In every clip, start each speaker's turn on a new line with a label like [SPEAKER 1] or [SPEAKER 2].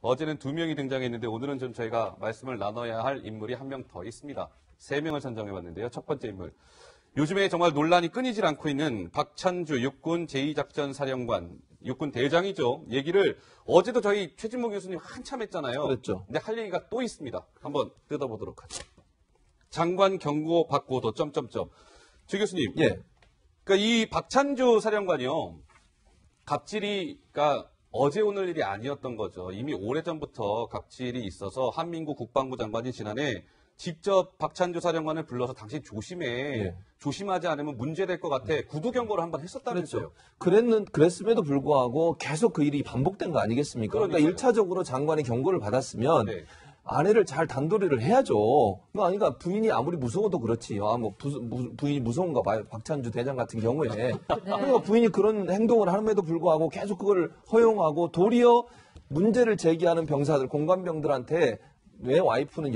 [SPEAKER 1] 어제는 2명이 등장했는데 오늘은 좀 저희가 말씀을 나눠야 할 인물이 한 명 더 있습니다. 3명을 선정해봤는데요. 첫 번째 인물. 요즘에 정말 논란이 끊이질 않고 있는 박찬주 육군 제2작전사령관, 육군 대장이죠. 얘기를 어제도 저희 최진모 교수님 한참 했잖아요.
[SPEAKER 2] 그렇죠.
[SPEAKER 1] 근데 할 얘기가 또 있습니다. 한번 뜯어보도록 하죠. 장관 경고 받고도 점점점. 최 교수님.
[SPEAKER 2] 예.
[SPEAKER 1] 그러니까 이 박찬주 사령관이요. 갑질이가 어제 오늘 일이 아니었던 거죠. 이미 오래전부터 갑질이 있어서 한민구 국방부 장관이 지난해 직접 박찬주 사령관을 불러서 당신 조심해.
[SPEAKER 2] 예.
[SPEAKER 1] 조심하지 않으면 문제될 것 같아. 구두 경고를 한번 했었다면서요.
[SPEAKER 2] 그랬음에도 불구하고 계속 그 일이 반복된 거 아니겠습니까? 그러니까 1차적으로 장관이 경고를 받았으면
[SPEAKER 1] 네.
[SPEAKER 2] 아내를 잘 단도리를 해야죠. 그러니까 부인이 아무리 무서워도 그렇지. 부인이 무서운가 봐요. 박찬주 대장 같은 경우에. 그러니까 부인이 그런 행동을 함에도 불구하고 계속 그걸 허용하고 도리어 문제를 제기하는 병사들, 공관병들한테 내 와이프는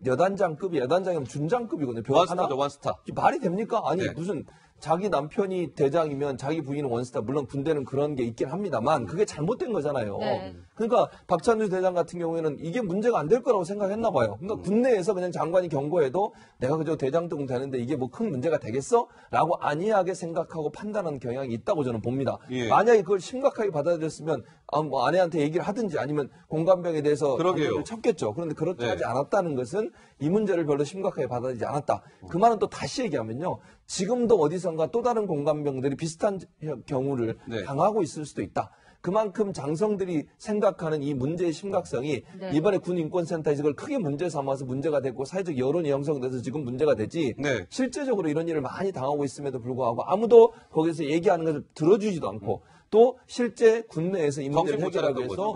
[SPEAKER 2] 여단장급이, 여단장이면 준장급이거든요.
[SPEAKER 1] 원스타죠, 원스타.
[SPEAKER 2] 말이 됩니까? 아니,
[SPEAKER 1] 네.
[SPEAKER 2] 무슨 자기 남편이 대장이면 자기 부인은 원스타. 물론 군대는 그런 게 있긴 합니다만 그게 잘못된 거잖아요.
[SPEAKER 3] 네.
[SPEAKER 2] 그러니까 박찬주 대장 같은 경우에는 이게 문제가 안 될 거라고 생각했나 봐요. 그러니까 군내에서 그냥 장관이 경고해도 내가 그저 대장등 되는데 이게 뭐 큰 문제가 되겠어? 라고 안이하게 생각하고 판단하는 경향이 있다고 저는 봅니다.
[SPEAKER 1] 예.
[SPEAKER 2] 만약에 그걸 심각하게 받아들였으면 뭐 아내한테 얘기를 하든지 아니면 공관병에 대해서
[SPEAKER 1] 그러게요.
[SPEAKER 2] 단속을 쳤겠죠. 그런데 그렇게
[SPEAKER 1] 네.
[SPEAKER 2] 하지 않았다는 것은 이 문제를 별로 심각하게 받아들이지 않았다. 그 말은 또 다시 얘기하면요. 지금도 어디선가 또 다른 공관병들이 비슷한 경우를
[SPEAKER 1] 네.
[SPEAKER 2] 당하고 있을 수도 있다. 그만큼 장성들이 생각하는 이 문제의 심각성이
[SPEAKER 3] 네.
[SPEAKER 2] 이번에 군인권센터에서 이걸 크게 문제 삼아서 문제가 됐고 사회적 여론이 형성돼서 지금 문제가 되지
[SPEAKER 1] 네.
[SPEAKER 2] 실제적으로 이런 일을 많이 당하고 있음에도 불구하고 아무도 거기서 얘기하는 것을 들어주지도 않고 또 실제 군내에서 이 문제를 해결하기 위해서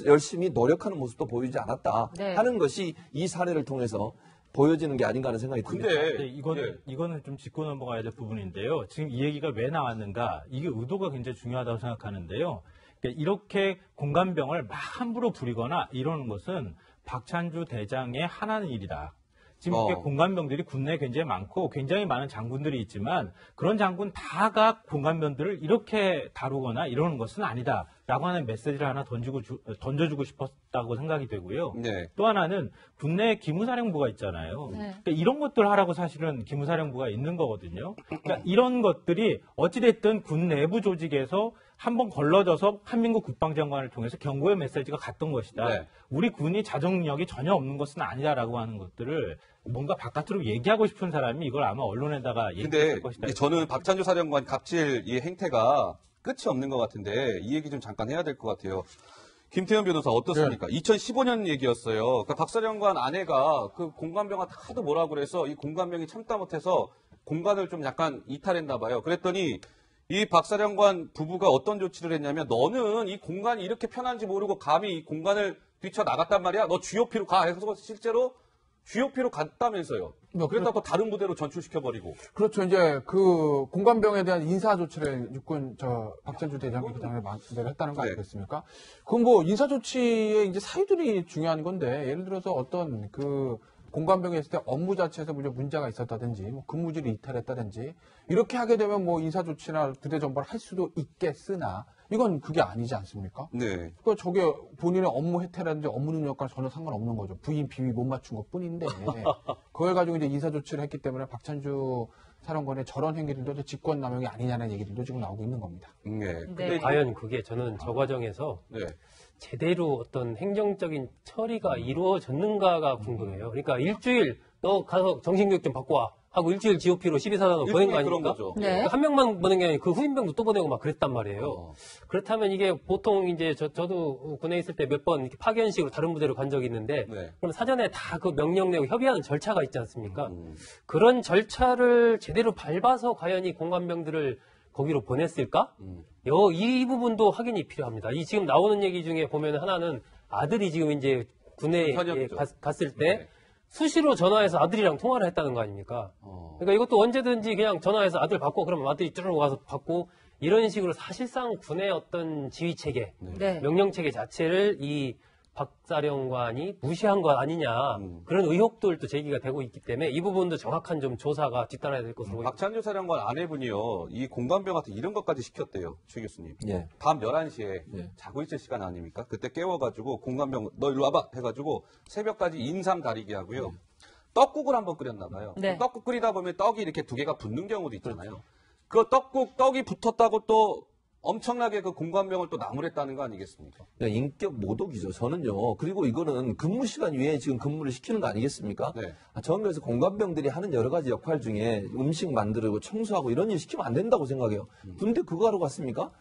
[SPEAKER 2] 열심히 노력하는 모습도 보이지 않았다
[SPEAKER 3] 네.
[SPEAKER 2] 하는 것이 이 사례를 통해서 보여지는 게 아닌가 하는 생각이 듭니다.
[SPEAKER 1] 근데
[SPEAKER 4] 네, 이거는 좀 짚고 넘어가야 될 부분인데요. 지금 이 얘기가 왜 나왔는가? 이게 의도가 굉장히 중요하다고 생각하는데요. 그러니까 이렇게 공관병을 막 함부로 부리거나 이러는 것은 박찬주 대장의 하나는 일이다. 지금 이렇게 공관병들이 군내에 굉장히 많고 굉장히 많은 장군들이 있지만 그런 장군 다가 공관병들을 이렇게 다루거나 이러는 것은 아니다라고 하는 메시지를 하나 던져주고 싶었다고 생각이 되고요.
[SPEAKER 1] 네.
[SPEAKER 4] 또 하나는 군내에 기무사령부가 있잖아요.
[SPEAKER 3] 네.
[SPEAKER 4] 그러니까 이런 것들 하라고 사실은 기무사령부가 있는 거거든요. 그러니까 이런 것들이 어찌됐든 군 내부 조직에서 한번 걸러져서 한민국 국방장관을 통해서 경고의 메시지가 갔던 것이다.
[SPEAKER 1] 네.
[SPEAKER 4] 우리 군이 자정력이 전혀 없는 것은 아니다라고 하는 것들을 뭔가 바깥으로 얘기하고 싶은 사람이 이걸 아마 언론에다가
[SPEAKER 1] 근데
[SPEAKER 4] 얘기할 것이다.
[SPEAKER 1] 저는 박찬주 사령관 갑질 이 행태가 끝이 없는 것 같은데 이 얘기 좀 잠깐 해야 될 것 같아요. 김태현 변호사 어떻습니까? 2015년 얘기였어요. 그러니까 박 사령관 아내가 그 공관병한테 하도 뭐라고 그래서 이 공관병이 참다 못해서 공관을 좀 약간 이탈했나 봐요. 그랬더니 이 박 사령관 부부가 어떤 조치를 했냐면 너는 이 공간이 이렇게 편한지 모르고 감히 이 공간을 뛰쳐나갔단 말이야. 너 GOP로 가. 해서 실제로 GOP로 갔다면서요. 그랬다가 다른 부대로 전출시켜버리고.
[SPEAKER 5] 그렇죠. 이제 그 공관병에 대한 인사 조치를 육군 박찬주 대장이 그다음에 내가 했다는 거
[SPEAKER 1] 네.
[SPEAKER 5] 아니겠습니까? 그건 뭐 인사 조치의 이제 사유들이 중요한 건데 예를 들어서 어떤 그 공관병에 있을 때 업무 자체에서 문제가 있었다든지 뭐 근무지를 이탈했다든지 이렇게 하게 되면 뭐 인사 조치나 부대 전발을 할 수도 있겠으나 이건 그게 아니지 않습니까?
[SPEAKER 1] 네.
[SPEAKER 5] 그 저게 본인의 업무 혜택이라든지 업무 능력과 전혀 상관없는 거죠. 부인 비위 못 맞춘 것 뿐인데 그걸 가지고 이제 인사 조치를 했기 때문에 박찬주 사령관의 저런 행위들도 직권남용이 아니냐는 얘기들도 지금 나오고 있는 겁니다.
[SPEAKER 1] 네.
[SPEAKER 3] 네.
[SPEAKER 6] 과연 그게 저는 저 과정에서
[SPEAKER 1] 네.
[SPEAKER 6] 제대로 어떤 행정적인 처리가 이루어졌는가가 궁금해요. 그러니까 일주일 너 가서 정신교육 좀 받고 와 하고 일주일 GOP로 12사단으로 보낸 거
[SPEAKER 1] 그런
[SPEAKER 6] 아닙니까?
[SPEAKER 1] 거죠.
[SPEAKER 3] 네.
[SPEAKER 6] 한 명만 보낸 게 아니고 그 후임병도 또 보내고 막 그랬단 말이에요. 그렇다면 이게 보통 이제 저도 군에 있을 때 몇 번 이렇게 파견식으로 다른 부대로 간 적이 있는데
[SPEAKER 1] 네.
[SPEAKER 6] 그럼 사전에 다 그 명령 내고 협의하는 절차가 있지 않습니까? 그런 절차를 제대로 밟아서 과연 이 공관병들을 거기로 보냈을까? 이 부분도 확인이 필요합니다. 이 지금 나오는 얘기 중에 보면 하나는 아들이 지금 이제 군에
[SPEAKER 1] 현역이죠.
[SPEAKER 6] 갔을 때
[SPEAKER 1] 네.
[SPEAKER 6] 수시로 전화해서 아들이랑 통화를 했다는 거 아닙니까? 그러니까 이것도 언제든지 그냥 전화해서 아들 받고 그러면 아들이 쭈르르 와서 받고 이런 식으로 사실상 군의 어떤 지휘 체계,
[SPEAKER 3] 네.
[SPEAKER 6] 명령 체계 자체를 이 박사령관이 무시한 것 아니냐 그런 의혹들도 제기가 되고 있기 때문에 이 부분도 정확한 좀 조사가 뒤따라야 될 것으로 보입니다.
[SPEAKER 1] 박찬주 사령관 아내분이요, 이 공관병한테 이런 것까지 시켰대요, 최 교수님.
[SPEAKER 2] 예.
[SPEAKER 1] 밤 11시에
[SPEAKER 2] 예.
[SPEAKER 1] 자고 있을 시간 아닙니까? 그때 깨워가지고 공관병 너 일로 와봐 해가지고 새벽까지 인삼 다리기 하고요. 떡국을 한번 끓였나 봐요.
[SPEAKER 3] 네.
[SPEAKER 1] 떡국 끓이다 보면 떡이 이렇게 두 개가 붙는 경우도 있잖아요. 그 떡이 붙었다고 또 엄청나게 그 공관병을 또 나무랬다는 거 아니겠습니까?
[SPEAKER 2] 인격 모독이죠. 저는요. 그리고 이거는 근무 시간 외에 지금 근무를 시키는 거 아니겠습니까?
[SPEAKER 1] 네.
[SPEAKER 2] 저는 그래서 공관병들이 하는 여러 가지 역할 중에 음식 만들고 청소하고 이런 일 시키면 안 된다고 생각해요. 군대 그거 하러 갔습니까?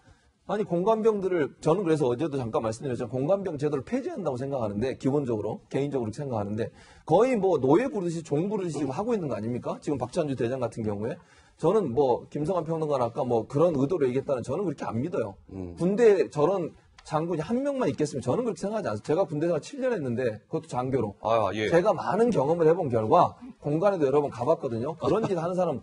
[SPEAKER 2] 아니 공관병들을 저는 그래서 어제도 잠깐 말씀드렸지만 공관병 제도를 폐지한다고 생각하는데 기본적으로 개인적으로 생각하는데 거의 뭐 노예 부르듯이 종 부르듯이 지금 하고 있는 거 아닙니까? 지금 박찬주 대장 같은 경우에 저는 뭐 김성환 평론가는 아까 뭐 그런 의도로 얘기했다는 저는 그렇게 안 믿어요. 군대에 저런 장군이 한 명만 있겠으면 저는 그렇게 생각하지 않습니다. 제가 군대 생활 7년 했는데 그것도 장교로
[SPEAKER 1] 아, 예.
[SPEAKER 2] 제가 많은 경험을 해본 결과 공간에도 여러 번 가봤거든요. 그런 짓 하는 사람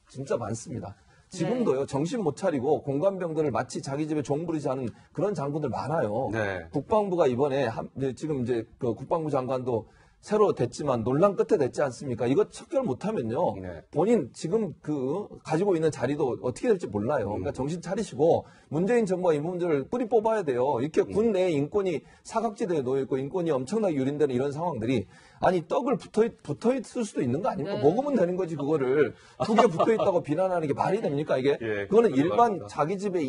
[SPEAKER 2] 진짜 많습니다. 지금도요, 정신 못 차리고 공관병들을 마치 자기 집에 종 부리지 않은 그런 장군들 많아요.
[SPEAKER 1] 네.
[SPEAKER 2] 국방부가 이번에 지금 이제 그 국방부 장관도 새로 됐지만 논란 끝에 됐지 않습니까? 이거 척결 못하면요.
[SPEAKER 1] 네.
[SPEAKER 2] 본인 지금 그 가지고 있는 자리도 어떻게 될지 몰라요. 그러니까 정신 차리시고 문재인 정부가 이 문제를 뿌리 뽑아야 돼요. 이렇게 군 내에 인권이 사각지대에 놓여 있고 인권이 엄청나게 유린되는 이런 상황들이 아니 떡을 붙어 있을 수도 있는 거 아닙니까?
[SPEAKER 3] 네.
[SPEAKER 2] 먹으면 되는 거지 그거를 두 개 붙어 있다고 비난하는 게 말이 됩니까 이게?
[SPEAKER 1] 예,
[SPEAKER 2] 그거는
[SPEAKER 1] 그런
[SPEAKER 2] 일반
[SPEAKER 1] 말입니다.
[SPEAKER 2] 자기 집에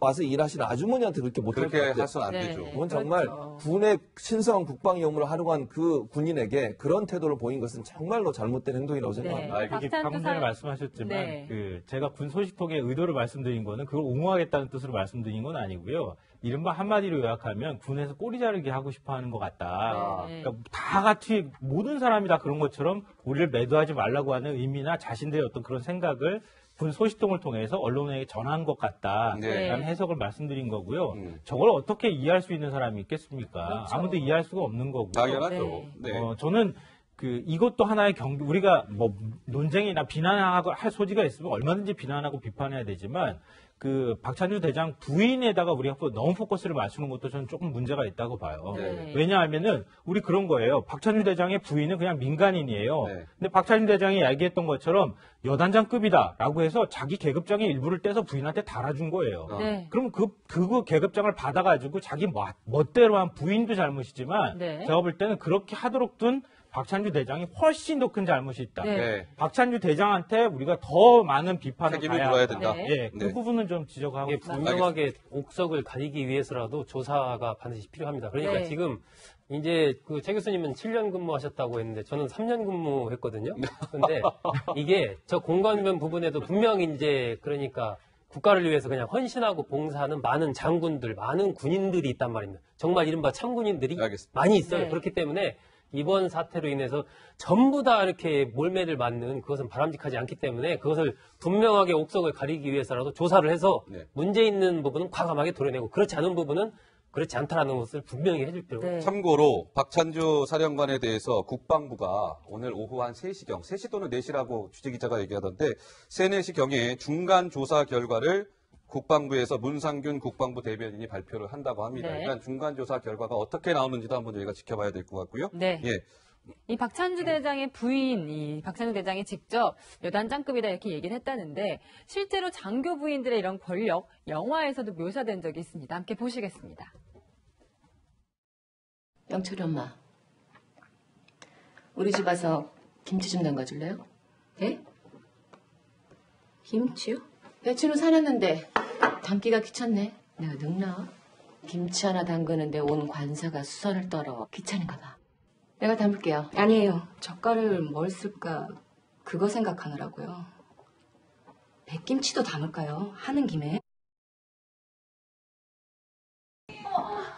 [SPEAKER 2] 와서 일하시는 아주머니한테 그렇게 못할 것
[SPEAKER 1] 그렇게
[SPEAKER 2] 같아요.
[SPEAKER 1] 해서는 안
[SPEAKER 3] 네.
[SPEAKER 1] 되죠.
[SPEAKER 2] 그건 정말
[SPEAKER 3] 그렇죠.
[SPEAKER 2] 군의 신성한 국방 임무를 하려고 한 그 군인에게 그런 태도를 보인 것은 정말로 잘못된 행동이라고 생각합니다.
[SPEAKER 3] 네.
[SPEAKER 4] 이게
[SPEAKER 3] 박찬주
[SPEAKER 4] 방금 전에
[SPEAKER 3] 사-
[SPEAKER 4] 말씀하셨지만
[SPEAKER 3] 네.
[SPEAKER 4] 그 제가 군 소식통의 의도를 말씀드린 거는 그걸 옹호하겠다는 뜻으로 말씀드린 건 아니고요. 이른바 한마디로 요약하면 군에서 꼬리 자르기 하고 싶어 하는 것 같다.
[SPEAKER 3] 네.
[SPEAKER 4] 그러니까 다 같이 모든 사람이 다 그런 것처럼 우리를 매도하지 말라고 하는 의미나 자신들의 어떤 그런 생각을 군 소식통을 통해서 언론에게 전한 것 같다라는
[SPEAKER 1] 네.
[SPEAKER 4] 해석을 말씀드린 거고요.
[SPEAKER 1] 음.
[SPEAKER 4] 저걸 어떻게 이해할 수 있는 사람이 있겠습니까?
[SPEAKER 3] 그렇죠.
[SPEAKER 4] 아무도 이해할 수가 없는 거고요.
[SPEAKER 1] 당연하죠.
[SPEAKER 3] 네.
[SPEAKER 1] 네.
[SPEAKER 4] 저는 이것도 하나의 우리가 뭐 논쟁이나 비난하고 할 소지가 있으면 얼마든지 비난하고 비판해야 되지만 박찬주 대장 부인에다가 우리가 너무 포커스를 맞추는 것도 저는 조금 문제가 있다고 봐요.
[SPEAKER 1] 네.
[SPEAKER 4] 왜냐하면은 우리 그런 거예요. 박찬주 대장의 부인은 그냥 민간인이에요.
[SPEAKER 1] 네.
[SPEAKER 4] 근데 박찬주 대장이 얘기했던 것처럼 여단장급이다라고 해서 자기 계급장의 일부를 떼서 부인한테 달아준 거예요.
[SPEAKER 3] 네.
[SPEAKER 4] 그럼 그 계급장을 받아가지고 자기 멋대로 한 부인도 잘못이지만
[SPEAKER 3] 네.
[SPEAKER 4] 제가 볼 때는 그렇게 하도록 둔 박찬주 대장이 훨씬 더 큰 잘못이 있다.
[SPEAKER 3] 네.
[SPEAKER 1] 네.
[SPEAKER 4] 박찬주 대장한테 우리가 더 많은 비판을
[SPEAKER 1] 책임을
[SPEAKER 4] 가야
[SPEAKER 1] 물어야
[SPEAKER 4] 한다.
[SPEAKER 1] 된다.
[SPEAKER 4] 예, 그
[SPEAKER 1] 네.
[SPEAKER 4] 부분은 좀 지적하고
[SPEAKER 6] 이게 분명하게 옥석을 가리기 위해서라도 조사가 반드시 필요합니다. 그러니까
[SPEAKER 3] 네.
[SPEAKER 6] 지금 이제 최 교수님은 7년 근무하셨다고 했는데 저는 3년 근무했거든요. 근데 이게 저 공관병 부분에도 분명히 이제 그러니까 국가를 위해서 그냥 헌신하고 봉사하는 많은 장군들, 많은 군인들이 있단 말입니다. 정말 이른바 참군인들이
[SPEAKER 1] 알겠습니다.
[SPEAKER 6] 많이 있어요.
[SPEAKER 3] 네.
[SPEAKER 6] 그렇기 때문에 이번 사태로 인해서 전부 다 이렇게 몰매를 맞는 그것은 바람직하지 않기 때문에 그것을 분명하게 옥석을 가리기 위해서라도 조사를 해서
[SPEAKER 1] 네.
[SPEAKER 6] 문제 있는 부분은 과감하게 도려내고 그렇지 않은 부분은 그렇지 않다라는 것을 분명히 해줄 필요가
[SPEAKER 3] 네.
[SPEAKER 1] 참고로 박찬주 사령관에 대해서 국방부가 오늘 오후 한 3시경, 3시 또는 4시라고 취재기자가 얘기하던데 3, 4시경에 중간 조사 결과를 국방부에서 문상균 국방부 대변인이 발표를 한다고 합니다.
[SPEAKER 3] 네.
[SPEAKER 1] 일단 중간 조사 결과가 어떻게 나오는지도 한번 저희가 지켜봐야 될 것 같고요.
[SPEAKER 3] 네.
[SPEAKER 1] 예.
[SPEAKER 3] 이 박찬주 대장의 부인, 이 박찬주 대장이 직접 여단장급이다 이렇게 얘기를 했다는데 실제로 장교 부인들의 이런 권력 영화에서도 묘사된 적이 있습니다. 함께 보시겠습니다.
[SPEAKER 7] 영철이 엄마, 우리 집 와서 김치 좀 담가줄래요? 네? 김치요? 배추는 사놨는데 담기가 귀찮네. 내가 늙나? 김치 하나 담그는데 온 관사가 수선을 떨어 귀찮은가 봐. 내가 담을게요.
[SPEAKER 8] 아니에요. 젓갈을 뭘 쓸까 그거 생각하느라고요. 백김치도 담을까요? 하는 김에.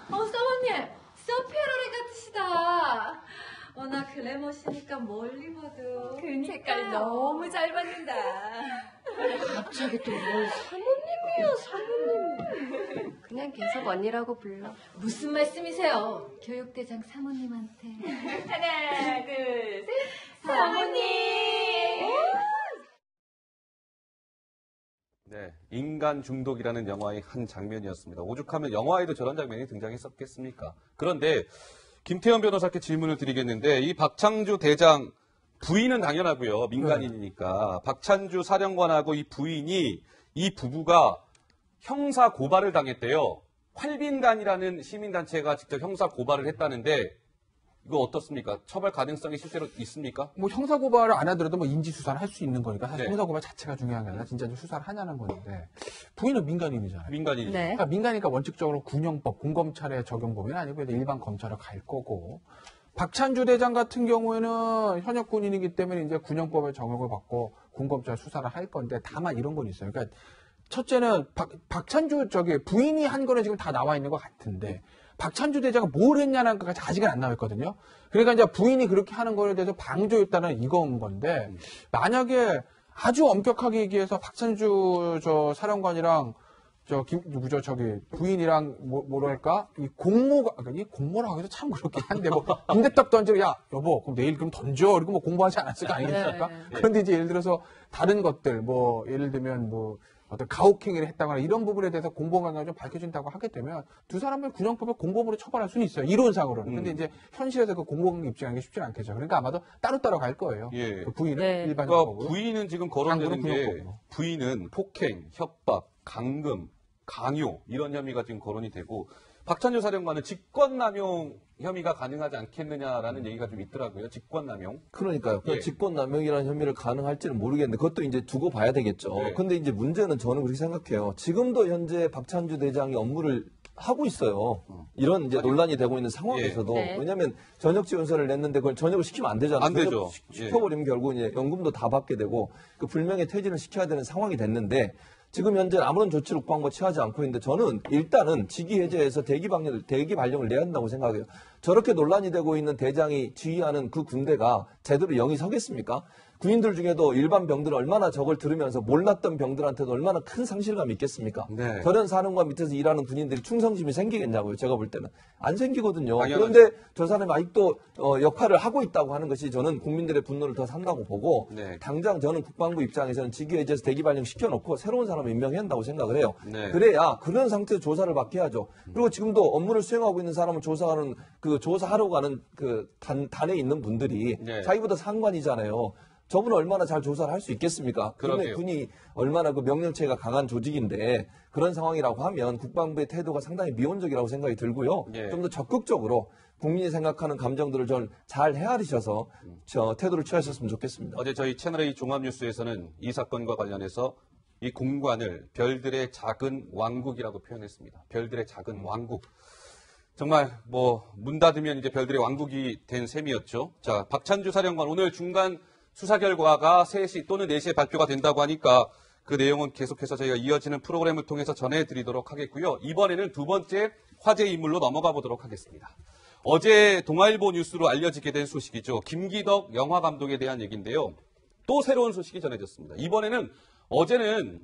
[SPEAKER 9] 사모님, 서피에로리 같으시다. 나 글래머시니까 멀리 봐도 색깔 너무 잘 받는다.
[SPEAKER 8] 갑자기 또 뭘 사모님이요, 사모님. 그냥 계속 언니라고 불러.
[SPEAKER 9] 무슨 말씀이세요? 교육대장 사모님한테. 하나, 둘, 셋. 사모님!
[SPEAKER 1] 네, 인간 중독이라는 영화의 한 장면이었습니다. 오죽하면 영화에도 저런 장면이 등장했었겠습니까? 그런데 김태현 변호사께 질문을 드리겠는데 이 박창주 대장 부인은 당연하고요. 민간인이니까. 박찬주 사령관하고 이 부인이 이 부부가 형사 고발을 당했대요. 활빈단이라는 시민단체가 직접 형사 고발을 했다는데 이거 어떻습니까? 처벌 가능성이 실제로 있습니까?
[SPEAKER 5] 뭐 형사고발을 안 하더라도 뭐 인지수사를 할 수 있는 거니까 사실
[SPEAKER 1] 네.
[SPEAKER 5] 형사고발 자체가 중요한 게 아니라 진짜 좀 수사를 하냐는 건데 부인은 민간인이잖아요.
[SPEAKER 1] 민간인이.
[SPEAKER 3] 네.
[SPEAKER 5] 그러니까 민간이니까 원칙적으로 군형법, 공검찰의 적용 범위는 아니고 일반 검찰로 갈 거고 박찬주 대장 같은 경우에는 현역 군인이기 때문에 이제 군형법의 적용을 받고 군검찰 수사를 할 건데 다만 이런 건 있어요. 그러니까 첫째는 박찬주 부인이 한 거는 지금 다 나와 있는 것 같은데 박찬주 대장이 뭘 했냐는 것까지 아직은 안 나와 있거든요. 그러니까 이제 부인이 그렇게 하는 거에 대해서 방조했다는 이건 건데 만약에 아주 엄격하게 얘기해서 박찬주 사령관이랑 부인이랑 뭐랄까 이 공모라고 해서 참 그렇긴 한데 뭐 빈대떡 던지고 야 여보 그럼 내일 그럼 던져 그리고 뭐 공부하지 않았을 거 아니겠습니까?
[SPEAKER 3] 네.
[SPEAKER 5] 그런데 이제 예를 들어서 다른 것들 뭐 예를 들면 뭐 어떤 가혹행위를 했다거나 이런 부분에 대해서 공범관계가 좀 밝혀진다고 하게 되면 두 사람을 군형법에 공범으로 처벌할 수는 있어요. 이론상으로는. 근데 이제 현실에서 그 공범관계 입증하는 게 쉽지는 않겠죠. 그러니까 아마도 따로따로 갈 거예요.
[SPEAKER 1] 예.
[SPEAKER 5] 그 부인은
[SPEAKER 3] 네.
[SPEAKER 5] 일반적으로.
[SPEAKER 1] 그러니까 부인은 지금 거론되는
[SPEAKER 5] 장군은
[SPEAKER 1] 게
[SPEAKER 5] 군형법으로.
[SPEAKER 1] 부인은 폭행, 협박, 강금, 강요 이런 혐의가 지금 거론이 되고 박찬주 사령관은 직권남용 혐의가 가능하지 않겠느냐라는 얘기가 좀 있더라고요. 직권남용.
[SPEAKER 2] 그러니까요.
[SPEAKER 1] 예.
[SPEAKER 2] 직권남용이라는 혐의를 가능할지는 모르겠는데 그것도 이제 두고 봐야 되겠죠.
[SPEAKER 1] 네.
[SPEAKER 2] 근데 이제 문제는 저는 그렇게 생각해요. 지금도 현재 박찬주 대장이 업무를 하고 있어요. 이런 이제 논란이 되고 있는 상황에서도.
[SPEAKER 3] 네.
[SPEAKER 2] 왜냐하면 전역 지원서를 냈는데 그걸 전역을 시키면 안 되잖아요.
[SPEAKER 1] 안 되죠.
[SPEAKER 2] 시켜버리면 결국 이제 연금도 다 받게 되고 그 불명예 퇴진을 시켜야 되는 상황이 됐는데 지금 현재 아무런 조치를 국방부가 취하지 않고 있는데 저는 일단은 직위 해제해서 대기 발령을 내야 한다고 생각해요. 저렇게 논란이 되고 있는 대장이 지휘하는 그 군대가 제대로 영이 서겠습니까? 군인들 중에도 일반 병들은 얼마나 저걸 들으면서 몰랐던 병들한테도 얼마나 큰 상실감이 있겠습니까?
[SPEAKER 1] 네.
[SPEAKER 2] 저런 사령관 밑에서 일하는 군인들이 충성심이 생기겠냐고요. 제가 볼 때는. 안 생기거든요.
[SPEAKER 1] 당연하죠.
[SPEAKER 2] 그런데 저 사람이 아직도 역할을 하고 있다고 하는 것이 저는 국민들의 분노를 더 산다고 보고
[SPEAKER 1] 네.
[SPEAKER 2] 당장 저는 국방부 입장에서는 직위해제해서 대기 발령 시켜놓고 새로운 사람을 임명해야 한다고 생각을 해요.
[SPEAKER 1] 네.
[SPEAKER 2] 그래야 그런 상태에서 조사를 받게 하죠. 그리고 지금도 업무를 수행하고 있는 사람을 조사하는 조사하러 가는 그 단에 있는 분들이
[SPEAKER 1] 네.
[SPEAKER 2] 자기보다 상관이잖아요. 저분은 얼마나 잘 조사를 할 수 있겠습니까?
[SPEAKER 1] 그러게요.
[SPEAKER 2] 군이 얼마나 그 명령체가 강한 조직인데 그런 상황이라고 하면 국방부의 태도가 상당히 미온적이라고 생각이 들고요.
[SPEAKER 1] 예.
[SPEAKER 2] 좀 더 적극적으로 국민이 생각하는 감정들을 좀 잘 헤아리셔서 저 태도를 취하셨으면 좋겠습니다.
[SPEAKER 1] 어제 저희 채널A 종합뉴스에서는 이 사건과 관련해서 이 공관을 별들의 작은 왕국이라고 표현했습니다. 별들의 작은 왕국. 정말 문 닫으면 이제 별들의 왕국이 된 셈이었죠. 자, 박찬주 사령관 오늘 중간 수사 결과가 3시 또는 4시에 발표가 된다고 하니까 그 내용은 계속해서 저희가 이어지는 프로그램을 통해서 전해드리도록 하겠고요. 이번에는 두 번째 화제 인물로 넘어가 보도록 하겠습니다. 어제 동아일보 뉴스로 알려지게 된 소식이죠. 김기덕 영화 감독에 대한 얘기인데요. 또 새로운 소식이 전해졌습니다. 이번에는 어제는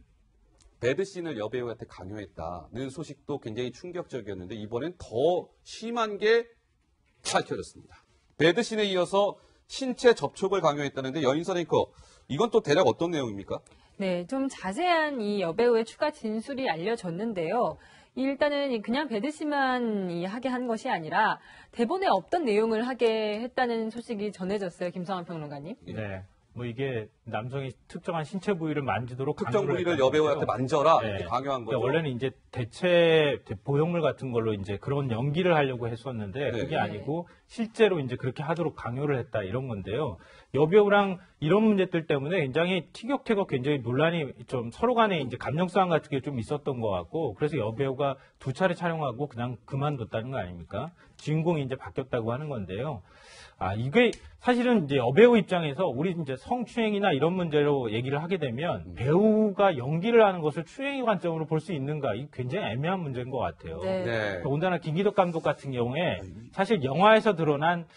[SPEAKER 1] 배드씬을 여배우한테 강요했다는 소식도 굉장히 충격적이었는데 이번엔 더 심한 게 밝혀졌습니다. 배드씬에 이어서 신체 접촉을 강요했다는데 여인선 앵커, 이건 또 대략 어떤 내용입니까?
[SPEAKER 3] 네, 좀 자세한 이 여배우의 추가 진술이 알려졌는데요. 일단은 그냥 배드씨만 하게 한 것이 아니라 대본에 없던 내용을 하게 했다는 소식이 전해졌어요. 김성환 평론가님.
[SPEAKER 4] 네. 이게 남성이 특정한 신체 부위를 만지도록
[SPEAKER 1] 특정
[SPEAKER 4] 강요를
[SPEAKER 1] 부위를
[SPEAKER 4] 했다는
[SPEAKER 1] 여배우한테
[SPEAKER 4] 거죠.
[SPEAKER 1] 만져라
[SPEAKER 4] 네.
[SPEAKER 1] 이렇게 강요한 거죠.
[SPEAKER 4] 그러니까 원래는 이제 대체 보형물 같은 걸로 이제 그런 연기를 하려고 했었는데
[SPEAKER 1] 네.
[SPEAKER 4] 그게 아니고 실제로 이제 그렇게 하도록 강요를 했다 이런 건데요. 여배우랑 이런 문제들 때문에 굉장히 티격태격 굉장히 논란이 좀 서로 간에 이제 감정싸움 같은 게 좀 있었던 것 같고 그래서 여배우가 2차례 촬영하고 그냥 그만뒀다는 거 아닙니까? 주인공이 이제 바뀌었다고 하는 건데요. 이게 사실은 이제 여배우 입장에서 우리 이제 성추행이나 이런 문제로 얘기를 하게 되면 배우가 연기를 하는 것을 추행의 관점으로 볼 수 있는가? 이 굉장히 애매한 문제인 것 같아요.
[SPEAKER 3] 네.
[SPEAKER 1] 네.
[SPEAKER 4] 더군다나 김기덕 감독 같은 경우에 사실 영화에서 드러난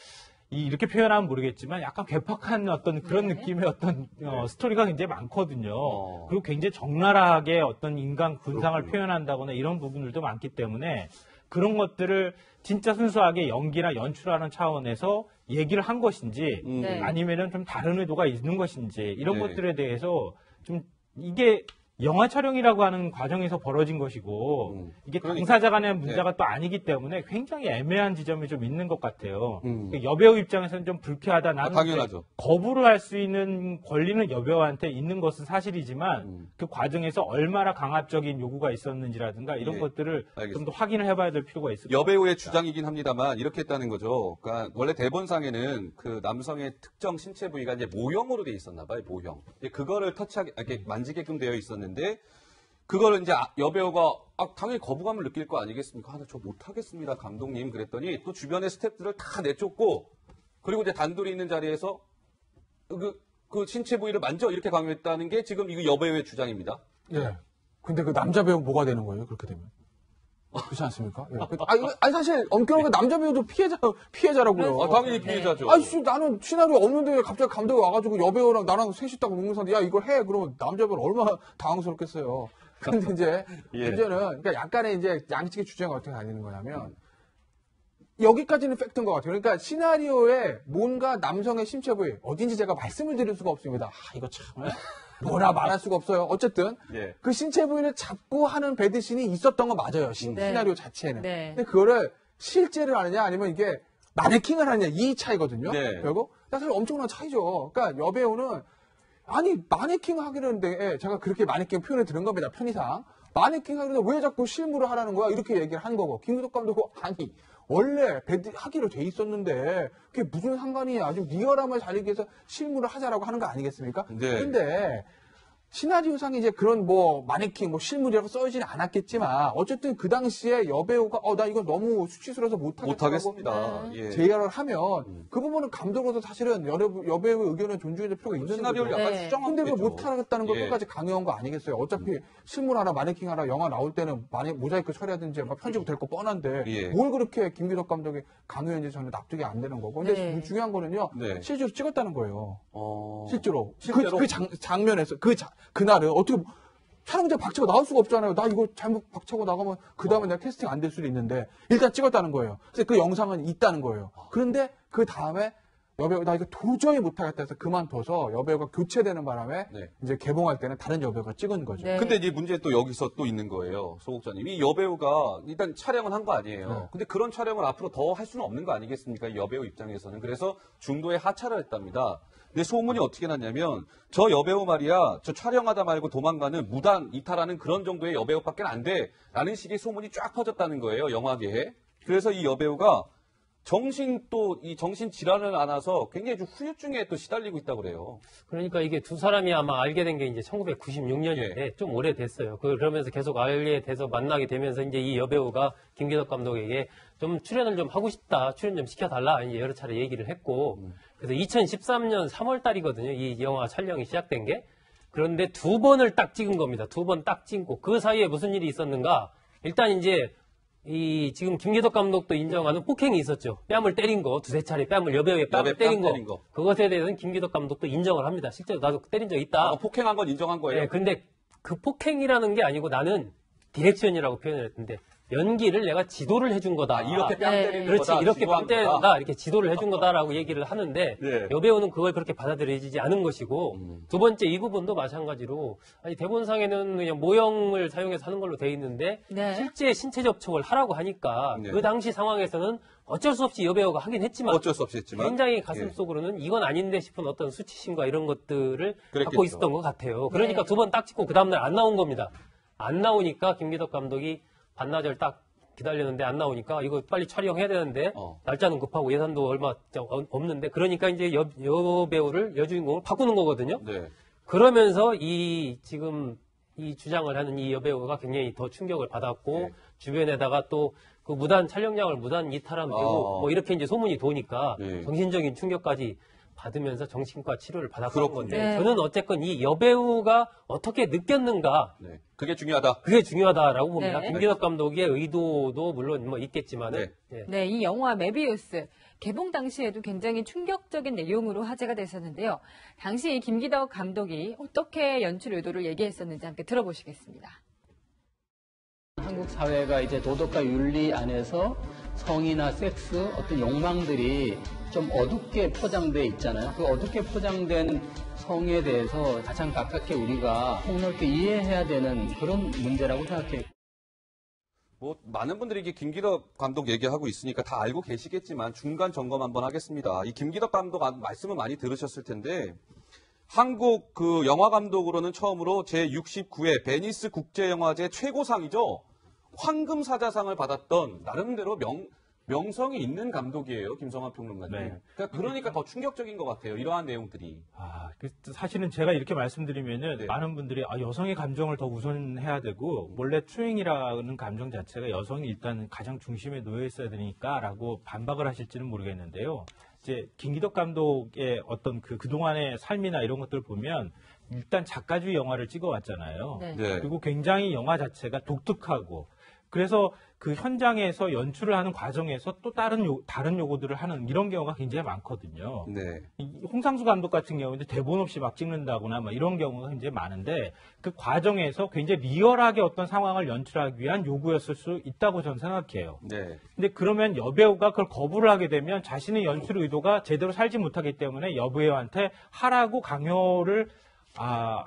[SPEAKER 4] 이렇게 표현하면 모르겠지만 약간 괴팍한 어떤 그런 느낌의 어떤 스토리가 굉장히 많거든요. 그리고 굉장히 적나라하게 어떤 인간 군상을 표현한다거나 이런 부분들도 많기 때문에 그런 것들을 진짜 순수하게 연기나 연출하는 차원에서 얘기를 한 것인지
[SPEAKER 3] 네.
[SPEAKER 4] 아니면은 좀 다른 의도가 있는 것인지 이런
[SPEAKER 1] 네.
[SPEAKER 4] 것들에 대해서 좀 이게 영화 촬영이라고 하는 과정에서 벌어진 것이고 이게
[SPEAKER 1] 그러니까.
[SPEAKER 4] 당사자 간의 문제가 또 아니기 때문에 굉장히 애매한 지점이 좀 있는 것 같아요.
[SPEAKER 1] 음.
[SPEAKER 4] 그 여배우 입장에서는 좀 불쾌하다. 나는
[SPEAKER 1] 당연하죠.
[SPEAKER 4] 거부를 할 수 있는 권리는 여배우한테 있는 것은 사실이지만 그 과정에서 얼마나 강압적인 요구가 있었는지라든가 이런
[SPEAKER 1] 예,
[SPEAKER 4] 것들을 좀
[SPEAKER 1] 알겠습니다.
[SPEAKER 4] 더 확인을 해봐야 될 필요가 있을 것 같아요.
[SPEAKER 1] 여배우의 주장이긴 합니다만 이렇게 했다는 거죠. 그러니까 원래 대본상에는 그 남성의 특정 신체 부위가 이제 모형으로 돼 있었나 봐요. 모형. 그거를 터치하게 이렇게 만지게끔 되어 있었는데 그거를 이제 여배우가 당연히 거부감을 느낄 거 아니겠습니까? 저 못하겠습니다, 감독님. 그랬더니 또 주변의 스태프들을 다 내쫓고 그리고 이제 단둘이 있는 자리에서 그 신체 부위를 만져 이렇게 강요했다는 게 지금 이거 여배우의 주장입니다.
[SPEAKER 5] 예. 근데 그 남자 배우 뭐가 되는 거예요? 그렇게 되면. 그렇지 않습니까? 예. 아니, 사실 엄격하게 남자 배우도 피해자라고요.
[SPEAKER 1] 당연히 피해자죠.
[SPEAKER 5] 나는 시나리오 없는데 갑자기 감독이 와가지고 여배우랑 나랑 셋이 딱 먹는 사람인데 야, 이걸 해. 그러면 남자 배우는 얼마나 당황스럽겠어요. 근데 이제
[SPEAKER 1] 예.
[SPEAKER 5] 문제는 그러니까 약간의 이제 양측의 주장이 어떻게 나뉘는 거냐면 여기까지는 팩트인 것 같아요. 그러니까 시나리오에 뭔가 남성의 신체 부위 어딘지 제가 말씀을 드릴 수가 없습니다. 이거 참 뭐라 말할 수가 없어요. 어쨌든
[SPEAKER 1] 예.
[SPEAKER 5] 그 신체 부위를 잡고 하는 배드신이 있었던 건 맞아요. 시나리오 자체에는.
[SPEAKER 3] 네.
[SPEAKER 5] 근데 그거를 실제를 하느냐 아니면 이게 마네킹을 하느냐 이 차이거든요.
[SPEAKER 1] 네.
[SPEAKER 5] 결국 사실 엄청난 차이죠. 그러니까 여배우는 마네킹 하기는데 제가 그렇게 마네킹 표현을 들은 겁니다. 편의상. 마네킹 하기는데 왜 자꾸 실물을 하라는 거야? 이렇게 얘기를 한 거고. 김구독 감독은 원래 배드 하기로 돼 있었는데 그게 무슨 상관이야. 아주 리얼함을 살리기 위해서 실물을 하자라고 하는 거 아니겠습니까?
[SPEAKER 1] 네.
[SPEAKER 5] 근데 시나리오상에 이제 그런 마네킹 실물이라고 써지는 않았겠지만 어쨌든 그 당시에 여배우가 나 이거 너무 수치스러워서
[SPEAKER 1] 못하겠습니다. 예.
[SPEAKER 5] 제의를 하면 그 부분은 감독으로서 사실은 여배우의 의견을 존중해야 될 필요가 있는
[SPEAKER 1] 시나리오를
[SPEAKER 5] 거죠.
[SPEAKER 1] 약간
[SPEAKER 3] 네.
[SPEAKER 1] 수정한
[SPEAKER 5] 근데 왜
[SPEAKER 1] 거겠죠.
[SPEAKER 5] 못하겠다는 걸
[SPEAKER 1] 예.
[SPEAKER 5] 끝까지 강요한 거 아니겠어요? 어차피 실물 하나, 마네킹 하나, 영화 나올 때는 모자이크 처리하든지 편집 될 거 뻔한데
[SPEAKER 1] 예.
[SPEAKER 5] 뭘 그렇게 김기덕 감독이 강요했는지 저는 납득이 안 되는 거고. 근데
[SPEAKER 3] 네.
[SPEAKER 5] 중요한 거는요.
[SPEAKER 1] 네.
[SPEAKER 5] 실제로 찍었다는 거예요.
[SPEAKER 1] 실제로?
[SPEAKER 5] 그 장면에서 그날은 어떻게 촬영장 박차고 나올 수가 없잖아요. 나 이거 잘못 박차고 나가면 그 다음에 내가 캐스팅 안 될 수도 있는데 일단 찍었다는 거예요. 그래서 그 영상은 있다는 거예요. 그런데 그 다음에 여배우 나 이거 도저히 못하겠다 해서 그만둬서 여배우가 교체되는 바람에
[SPEAKER 1] 네.
[SPEAKER 5] 이제 개봉할 때는 다른 여배우가 찍은 거죠.
[SPEAKER 3] 네.
[SPEAKER 1] 근데 이제 문제 또 여기서 또 있는 거예요. 소국자님. 이 여배우가 일단 촬영은 한 거 아니에요.
[SPEAKER 5] 네.
[SPEAKER 1] 근데 그런 촬영을 앞으로 더 할 수는 없는 거 아니겠습니까? 이 여배우 입장에서는. 그래서 중도에 하차를 했답니다. 근데 소문이 어떻게 났냐면 저 여배우 말이야 저 촬영하다 말고 도망가는 무단 이탈하는 그런 정도의 여배우밖에 안 돼 라는 식의 소문이 쫙 퍼졌다는 거예요. 영화계에. 그래서 이 여배우가 정신 질환을 안아서 굉장히 좀 후유증에 또 시달리고 있다고 그래요.
[SPEAKER 6] 그러니까 이게 두 사람이 아마 알게 된 게 이제 1996년인데 좀 오래됐어요. 그러면서 계속 알게 돼서 만나게 되면서 이제 이 여배우가 김기덕 감독에게 좀 출연을 좀 하고 싶다, 출연 좀 시켜달라 이제 여러 차례 얘기를 했고 그래서 2013년 3월 달이거든요. 이 영화 촬영이 시작된 게. 그런데 두 번을 딱 찍은 겁니다. 두 번 딱 찍고 그 사이에 무슨 일이 있었는가? 일단 이제 지금 김기덕 감독도 인정하는 폭행이 있었죠. 뺨을 때린 거, 두세 차례 여배우의 뺨을 때린 거. 그것에 대해서는 김기덕 감독도 인정을 합니다. 실제로 나도 때린 적 있다.
[SPEAKER 1] 폭행한 건 인정한 거예요.
[SPEAKER 6] 네, 근데 그 폭행이라는 게 아니고 나는 디렉션이라고 표현을 했는데 연기를 내가 지도를 해준 거다.
[SPEAKER 1] 이렇게 뺨
[SPEAKER 3] 네.
[SPEAKER 1] 때리는
[SPEAKER 6] 그렇지,
[SPEAKER 1] 거다.
[SPEAKER 6] 이렇게 뺨
[SPEAKER 1] 지도한
[SPEAKER 6] 때리는
[SPEAKER 1] 거다.
[SPEAKER 6] 거다. 이렇게 지도를 해준 거다라고 얘기를 하는데
[SPEAKER 1] 네.
[SPEAKER 6] 여배우는 그걸 그렇게 받아들여지지 않은 것이고 두 번째 이 부분도 마찬가지로 대본상에는 그냥 모형을 사용해서 하는 걸로 돼 있는데
[SPEAKER 3] 네.
[SPEAKER 6] 실제 신체 접촉을 하라고 하니까
[SPEAKER 1] 네.
[SPEAKER 6] 그 당시 상황에서는 어쩔 수 없이 여배우가 하긴 했지만
[SPEAKER 1] 어쩔 수 없이 했지만
[SPEAKER 6] 굉장히 가슴
[SPEAKER 1] 예.
[SPEAKER 6] 속으로는 이건 아닌데 싶은 어떤 수치심과 이런 것들을
[SPEAKER 1] 그랬겠죠.
[SPEAKER 6] 갖고 있었던 것 같아요. 그러니까
[SPEAKER 3] 네.
[SPEAKER 6] 두 번 딱 찍고 그 다음날 안 나온 겁니다. 안 나오니까 김기덕 감독이 반나절 딱 기다렸는데 안 나오니까 이거 빨리 촬영해야 되는데 날짜는 급하고 예산도 얼마 없는데 그러니까 이제 여배우를 여주인공을 바꾸는 거거든요.
[SPEAKER 1] 네.
[SPEAKER 6] 그러면서 지금 이 주장을 하는 이 여배우가 굉장히 더 충격을 받았고
[SPEAKER 1] 네.
[SPEAKER 6] 주변에다가 또 그 무단 촬영장을 무단 이탈한 배우 뭐 이렇게 이제 소문이 도니까
[SPEAKER 1] 네.
[SPEAKER 6] 정신적인 충격까지 받으면서 정신과 치료를 받았던
[SPEAKER 1] 그렇군요.
[SPEAKER 6] 건데
[SPEAKER 3] 네.
[SPEAKER 6] 저는 어쨌건 이 여배우가 어떻게 느꼈는가
[SPEAKER 1] 네. 그게 중요하다.
[SPEAKER 6] 그게 중요하다라고 봅니다.
[SPEAKER 3] 네.
[SPEAKER 6] 김기덕 감독의 의도도 물론 뭐 있겠지만은 네.
[SPEAKER 3] 네, 이 영화 메비우스 개봉 당시에도 굉장히 충격적인 내용으로 화제가 됐었는데요. 당시 이 김기덕 감독이 어떻게 연출 의도를 얘기했었는지 함께 들어보시겠습니다.
[SPEAKER 10] 한국 사회가 이제 도덕과 윤리 안에서 성이나 섹스, 어떤 욕망들이 좀 어둡게 포장돼 있잖아요. 그 어둡게 포장된 성에 대해서 가장 가깝게 우리가 폭넓게 이해해야 되는 그런 문제라고 생각해요.
[SPEAKER 1] 뭐 많은 분들이 이게 김기덕 감독 얘기하고 있으니까 다 알고 계시겠지만 중간 점검 한번 하겠습니다. 이 김기덕 감독 말씀은 많이 들으셨을 텐데 한국 그 영화 감독으로는 처음으로 제69회 베니스 국제영화제 최고상이죠. 황금사자상을 받았던 나름대로 명성이 있는 감독이에요. 김성환 평론가님.
[SPEAKER 4] 네.
[SPEAKER 1] 그러니까 더 충격적인 것 같아요. 이러한 내용들이.
[SPEAKER 4] 사실은 제가 이렇게 말씀드리면은
[SPEAKER 1] 네.
[SPEAKER 4] 많은 분들이 여성의 감정을 더 우선해야 되고 원래 추행이라는 감정 자체가 여성이 일단 가장 중심에 놓여 있어야 되니까라고 반박을 하실지는 모르겠는데요. 이제 김기덕 감독의 어떤 그동안의 삶이나 이런 것들을 보면 일단 작가주의 영화를 찍어왔잖아요.
[SPEAKER 3] 네.
[SPEAKER 1] 네.
[SPEAKER 4] 그리고 굉장히 영화 자체가 독특하고 그래서 그 현장에서 연출을 하는 과정에서 또 다른 요구들을 하는 이런 경우가 굉장히 많거든요.
[SPEAKER 1] 네.
[SPEAKER 4] 홍상수 감독 같은 경우는 대본 없이 막 찍는다거나 막 이런 경우가 굉장히 많은데 그 과정에서 굉장히 리얼하게 어떤 상황을 연출하기 위한 요구였을 수 있다고 저는 생각해요.
[SPEAKER 1] 네.
[SPEAKER 4] 근데 그러면 여배우가 그걸 거부를 하게 되면 자신의 연출 의도가 제대로 살지 못하기 때문에 여배우한테 하라고 강요를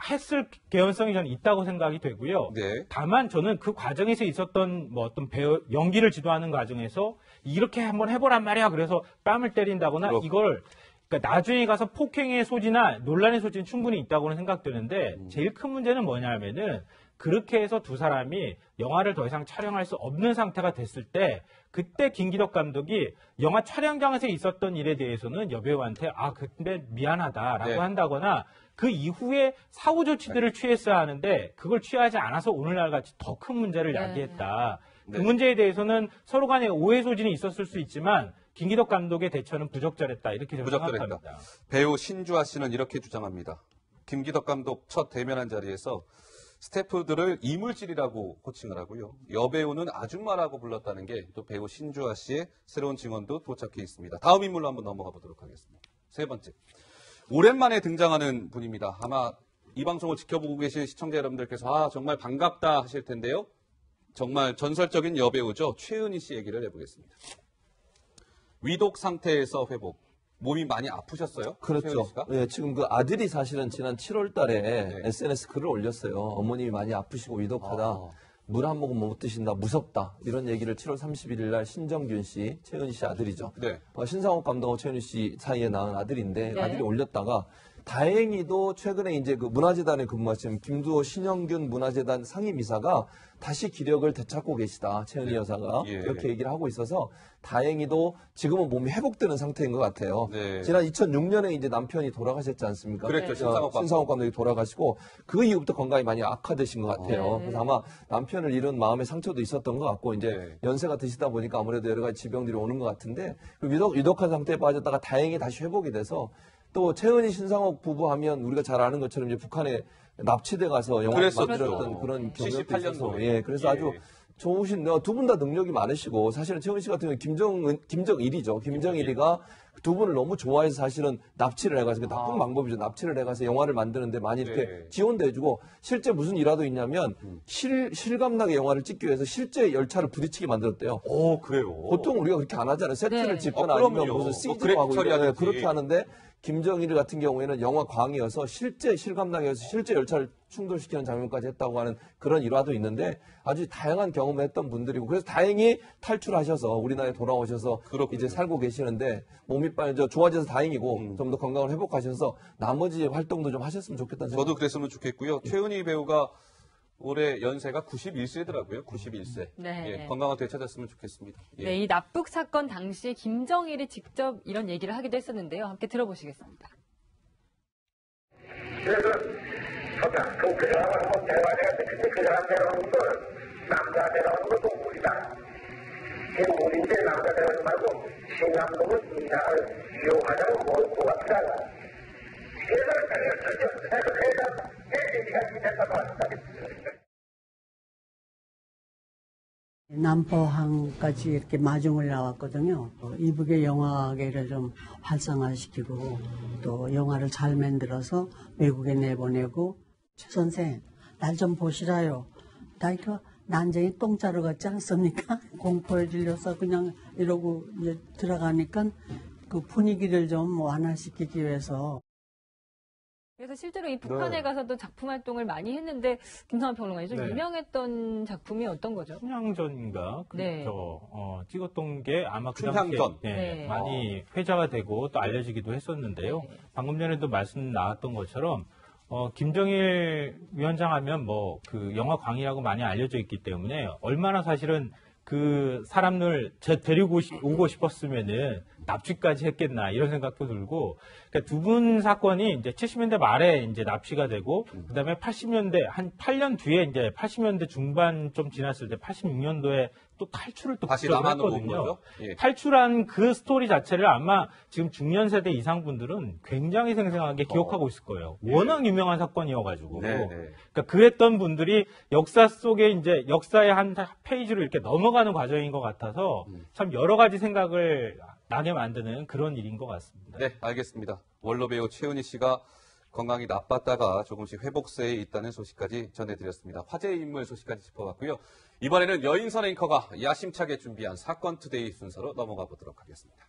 [SPEAKER 4] 했을 개연성이 저는 있다고 생각이 되고요.
[SPEAKER 1] 네.
[SPEAKER 4] 다만 저는 그 과정에서 있었던 뭐 어떤 배우, 연기를 지도하는 과정에서 이렇게 한번 해보란 말이야. 그래서 뺨을 때린다거나 이걸 그러니까 나중에 가서 폭행의 소지나 논란의 소지는 충분히 있다고는 생각되는데 제일 큰 문제는 뭐냐면은 그렇게 해서 두 사람이 영화를 더 이상 촬영할 수 없는 상태가 됐을 때 그때 김기덕 감독이 영화 촬영장에서 있었던 일에 대해서는 여배우한테 근데 미안하다라고
[SPEAKER 1] 네.
[SPEAKER 4] 한다거나 그 이후에 사후 조치들을 취했어야 하는데 그걸 취하지 않아서 오늘날 같이 더 큰 문제를 야기했다.
[SPEAKER 1] 네.
[SPEAKER 4] 그 문제에 대해서는 서로 간에 오해 소진이 있었을 수 있지만 김기덕 감독의 대처는 부적절했다. 이렇게 저는
[SPEAKER 1] 부적절했다.
[SPEAKER 4] 생각합니다.
[SPEAKER 1] 배우 신주아 씨는 이렇게 주장합니다. 김기덕 감독 첫 대면한 자리에서 스태프들을 이물질이라고 호칭을 하고요. 여배우는 아줌마라고 불렀다는 게 또 배우 신주아 씨의 새로운 증언도 도착해 있습니다. 다음 인물로 한번 넘어가 보도록 하겠습니다. 세 번째. 오랜만에 등장하는 분입니다. 아마 이 방송을 지켜보고 계신 시청자 여러분들께서 정말 반갑다 하실 텐데요. 정말 전설적인 여배우죠. 최은희 씨 얘기를 해보겠습니다. 위독 상태에서 회복. 몸이 많이 아프셨어요?
[SPEAKER 2] 그렇죠.
[SPEAKER 1] 최은희 씨가?
[SPEAKER 2] 예, 지금 그 아들이 사실은 지난 7월 달에
[SPEAKER 1] 네.
[SPEAKER 2] SNS 글을 올렸어요. 어머님이 많이 아프시고 위독하다. 물 한 모금 못 드신다. 무섭다. 이런 얘기를 7월 31일 날 신정균 씨, 최은희 씨 아들이죠.
[SPEAKER 1] 네.
[SPEAKER 2] 신상옥 감독하고 최은희 씨 사이에 낳은 아들인데
[SPEAKER 3] 네.
[SPEAKER 2] 아들이 올렸다가 다행히도 최근에 이제 그 문화재단에 근무하시는 김두호 신영균 문화재단 상임이사가 다시 기력을 되찾고 계시다. 최은희 여사가
[SPEAKER 1] 예.
[SPEAKER 2] 이렇게 얘기를 하고 있어서 다행히도 지금은 몸이 회복되는 상태인 것 같아요.
[SPEAKER 1] 네.
[SPEAKER 2] 지난 2006년에 이제 남편이 돌아가셨지 않습니까?
[SPEAKER 1] 그랬죠.
[SPEAKER 2] 신상옥 감독이 돌아가시고 그 이후부터 건강이 많이 악화되신 것 같아요. 그래서 아마 남편을 잃은 마음의 상처도 있었던 것 같고 이제
[SPEAKER 1] 네.
[SPEAKER 2] 연세가 드시다 보니까 아무래도 여러 가지 지병들이 오는 것 같은데 위독한 상태에 빠졌다가 다행히 다시 회복이 돼서 또 최은희 신상옥 부부 하면 우리가 잘 아는 것처럼 이제 북한에 납치돼 가서 영화를
[SPEAKER 1] 그랬었죠.
[SPEAKER 2] 만들었던 그런 경력도
[SPEAKER 1] 78
[SPEAKER 2] 있어서
[SPEAKER 1] 년도에.
[SPEAKER 2] 예, 그래서 아주 좋으신 두 분 다 능력이 많으시고 사실은 최은희 씨 같은 경우는 김정일이죠. 김정일이가 두 분을 너무 좋아해서 사실은 납치를 해가지고 나쁜 방법이죠. 납치를 해가서 영화를 만드는데 많이 이렇게
[SPEAKER 1] 네.
[SPEAKER 2] 지원도 해주고 실제 무슨 일화도 있냐면 실감나게 영화를 찍기 위해서 실제 열차를 부딪히게 만들었대요.
[SPEAKER 1] 오, 그래요.
[SPEAKER 2] 보통 우리가 그렇게 안 하잖아요. 세트를
[SPEAKER 3] 네.
[SPEAKER 2] 짓거나 아니면
[SPEAKER 1] 그럼요.
[SPEAKER 2] 무슨
[SPEAKER 1] 뭐
[SPEAKER 2] CG로
[SPEAKER 1] 그래픽
[SPEAKER 2] 하고
[SPEAKER 1] 처리하든지.
[SPEAKER 2] 그렇게 하는데 김정일 같은 경우에는 영화 광이어서 실제 실감나게 해서 실제 열차를 충돌시키는 장면까지 했다고 하는 그런 일화도 있는데 아주 다양한 경험을 했던 분들이고 그래서 다행히 탈출하셔서 우리나라에 돌아오셔서
[SPEAKER 1] 그렇군요.
[SPEAKER 2] 이제 살고 계시는데 몸이 빨리 좋아져서 다행이고 좀 더 건강을 회복하셔서 나머지 활동도 좀 하셨으면 좋겠다는 생각.
[SPEAKER 1] 저도 그랬으면 좋겠고요. 최은희 배우가 올해 연세가 91세더라고요. 91세.
[SPEAKER 3] 네.
[SPEAKER 1] 예, 건강을 되찾았으면 좋겠습니다. 예.
[SPEAKER 3] 네, 이 납북 사건 당시에 김정일이 직접 이런 얘기를 하기도 했었는데요. 함께 들어보시겠습니다.
[SPEAKER 11] 그래서 그 사람하고 대화를 했는데 그 사람 데려오는 건 남자 데려오는 건 동물이다. 동물인데 남자 데려오지 말고 신남동은 인사를 이용하자고 몰고 왔다.
[SPEAKER 12] 남포항까지 이렇게 마중을 나왔거든요. 이북의 영화계를 좀 활성화시키고 또 영화를 잘 만들어서 외국에 내보내고 최 선생 날 좀 보시라요. 나 이거 난쟁이 똥자루 같지 않습니까? 공포에 질려서 그냥 이러고 이제 들어가니까 그 분위기를 좀 완화시키기 위해서
[SPEAKER 3] 그래서 실제로 이 북한에
[SPEAKER 2] 네.
[SPEAKER 3] 가서도 작품 활동을 많이 했는데 김성환 평론가님 좀
[SPEAKER 4] 네.
[SPEAKER 3] 유명했던 작품이 어떤 거죠?
[SPEAKER 4] 춘향전인가
[SPEAKER 3] 네.
[SPEAKER 4] 찍었던 게 아마 그
[SPEAKER 1] 춘향전.
[SPEAKER 4] 당시에
[SPEAKER 3] 네.
[SPEAKER 4] 많이 회자가 되고 또 알려지기도 했었는데요.
[SPEAKER 3] 네.
[SPEAKER 4] 방금 전에도 말씀 나왔던 것처럼 김정일 위원장 하면 뭐 그 영화 광이라고 많이 알려져 있기 때문에 얼마나 사실은 그 사람을 데리고 오고 싶었으면은 납치까지 했겠나 이런 생각도 들고, 그러니까 두 분 사건이 이제 70년대 말에 이제 납치가 되고, 그다음에 80년대 한 8년 뒤에 이제 80년대 중반 좀 지났을 때 86년도에 또 탈출을 또
[SPEAKER 1] 다시
[SPEAKER 4] 극적으로
[SPEAKER 1] 남한으로 온
[SPEAKER 4] 했거든요.
[SPEAKER 1] 거죠? 예.
[SPEAKER 4] 탈출한 그 스토리 자체를 아마 지금 중년 세대 이상 분들은 굉장히 생생하게 기억하고 있을 거예요. 워낙 유명한 사건이어가지고.
[SPEAKER 1] 네, 네.
[SPEAKER 4] 그러니까 그랬던 분들이 역사 속에 이제 역사의 한 페이지로 이렇게 넘어가는 과정인 것 같아서 참 여러 가지 생각을 나게 만드는 그런 일인 것 같습니다.
[SPEAKER 1] 네, 알겠습니다. 원로 배우 최은희 씨가 건강이 나빴다가 조금씩 회복세에 있다는 소식까지 전해드렸습니다. 화제의 인물 소식까지 짚어봤고요. 이번에는 여인선 앵커가 야심차게 준비한 사건 투데이 순서로 넘어가 보도록 하겠습니다.